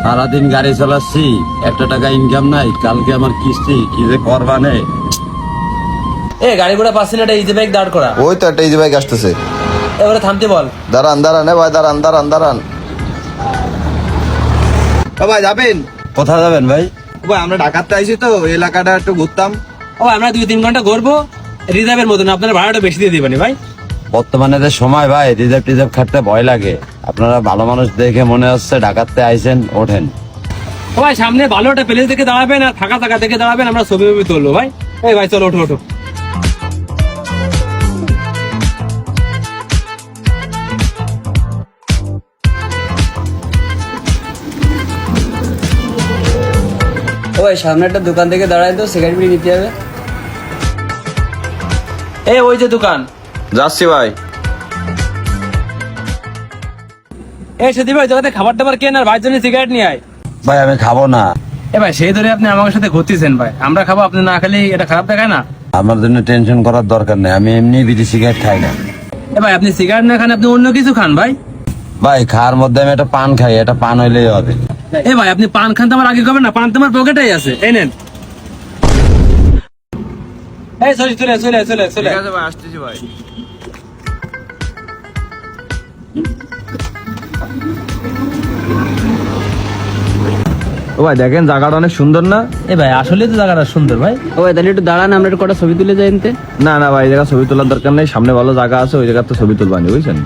সারাদিন গাড়ি চালাচ্ছি, একটা টাকা ইনকাম নাই। কালকে আমার কিস্তি, কি যে করবানে। গাড়ি ঘোড়া পাচ্ছি না, একটা ইজি বাইক দাঁড় করা। ওই তো একটা ইজি বাইক আসতেছে। এবারে থামতে বল। দাঁড়ান দাঁড়ান ভাই, দাঁড়ান। ভাই যাবেন কোথায় যাবেন ভাই? ভাই? আমরা ঢাকাতে আইছি তো, এলাকাটা একটু ঘুরতাম। আমরা 2-3 ঘন্টা ঘুরবো, রিজার্ভের মতন। আপনার ভাড়াটা বেশি দিয়ে দিবেন ভাই। বর্তমানে যে সময় ভাই, রিজার্ভ টিজার্ভ খাটতে ভয় লাগে। আপনারা ভালো মানুষ দেখে মনে হচ্ছে ঢাকাতে আইছেন, ওঠেন। ভাই সামনে ভালো একটা প্লেস দেখে দাঁড়াবেন, আর ফাঁকা জায়গা দেখে দাঁড়াবেন, আমরা ছবি তুলবো ভাই। ভাই চলো, ওঠো। ওই সামনে একটা দোকান থেকে দাঁড়ায় তো, সিগারেট বিড়ি নিতে হবে। ওই যে দোকান। যাচ্ছি ভাই। সেদি ভাই, জায়গাতে খাবার টাবার কেন, আর ভাইয়ের জন্য সিগারেট নিয়ে আয়। ভাই আমি খাবো না। ভাই সেই ধরে আপনি আমার সাথে ঘুরতেছেন ভাই, আমরা খাবো, আপনি না খেলে এটা খারাপ দেখায় না। আমার জন্য টেনশন করার দরকার নেই, আমি এমনি বিড়ি সিগারেট খাই না। ভাই আপনি সিগারেট না খান, আপনি অন্য কিছু খান ভাই। ভাই খাওয়ার মধ্যে আমি একটা পান খাই, এটা পান হইলেই হবে। ভাই আপনি পান খান তো আমার আগে খাবেন না, পান তো আমার পকেটেই আছে, এই নেন। চলে। ভাই আসতেছি ভাই। ও ভাই দেখেন জায়গাটা অনেক সুন্দর না? ভাই আসলে তো জায়গাটা সুন্দর ভাই। ওই তাহলে একটু দাঁড়ান, আমরা একটু কটা ছবি তুলে যাই এনতে। না ভাই, এই জায়গা ছবি তোলার দরকার নেই, সামনে ভালো জায়গা আছে, ওই জায়গা তো ছবি তুলবানি, বুঝছেন?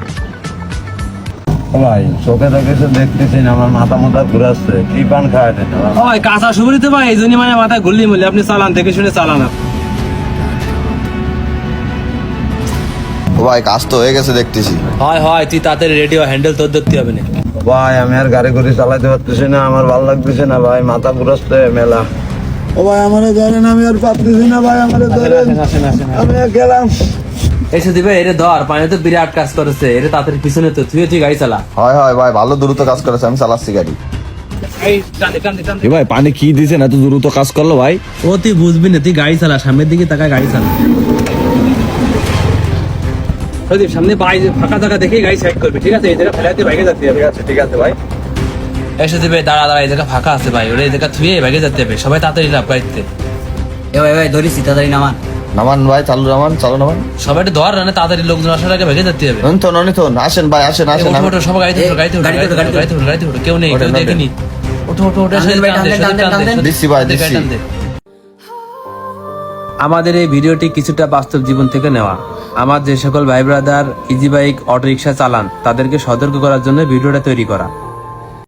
ভাই চোখে দেখেছে, দেখতেছেন আমার মাথা ঘুরাচ্ছে, কি পান খায় না। ভাই কাঁচা সুপারি তো ভাই, এই জন্য মানে মাথা ঘুরলি মুলি, আপনি চালান, দেখে শুনে চালান। ও ভাই কাজ তো হয়ে গেছে দেখতেছি। হয় তুই তাড়াতাড়ি রেডিও, হ্যান্ডেল তোর ধরতে হবে না। ভাই আমি আর গাড়ি করে চালাতে পারতেছি না, আমার ভালো লাগতেছে না ভাই, মাথা ঘুরাচ্ছে মেলা। ও ভাই আমারে ধরেন, আমি আর পারতেছি না ভাই, আমারে ধরেন, আমি আর গেলাম। দিবে এরে ধর, পানি তো বিরাট কাজ করেছে, এরে তাড়াতাড়ি পিছনে তো তুই গাড়ি চালা। হয় ভাই, ভালো দ্রুত কাজ করেছে, আমি চালাচ্ছি গাড়ি। ভাই পানি কি দিয়েছেন, এত দ্রুত কাজ করলো ভাই? ও তুই বুঝবি না, তুই গাড়ি চালা, সামনের দিকে তাকায় গাড়ি চালা। সামনে ফাঁকা জায়গা দেখে গাড়ি সাইড করবি, ঠিক আছে? এই জায়গা ফেলাইতে ভাগে যেতে হবে। ঠিক আছে ভাই। দিবে দাঁড়া, এই জায়গা ফাঁকা আছে ভাই, ওরা এই জায়গা থুয়ে ভাগে যেতে হবে, সবাই তাড়াতাড়ি লাভ গাড়িতে। ভাই ধরিস, তাড়াতাড়ি নামান ভাই, চালু নামান। সবাই একটু ধর, না তাড়াতাড়ি লোকজন আসার আগে ভাগে যেতে হবে। ননিথন আসেন ভাই, আসেন। ওঠো, সবাই গাড়িতে ওঠো, কেউ নেই, কেউ দেখেনি। ওঠো, দিচ্ছি ভাই, দিচ্ছি। আমাদের এই ভিডিওটি কিছুটা বাস্তব জীবন থেকে নেওয়া। আমার যে সকল ভাই brother easy bike, auto rickshaw চালান, তাদেরকে সতর্ক করার জন্য ভিডিওটা তৈরি করা।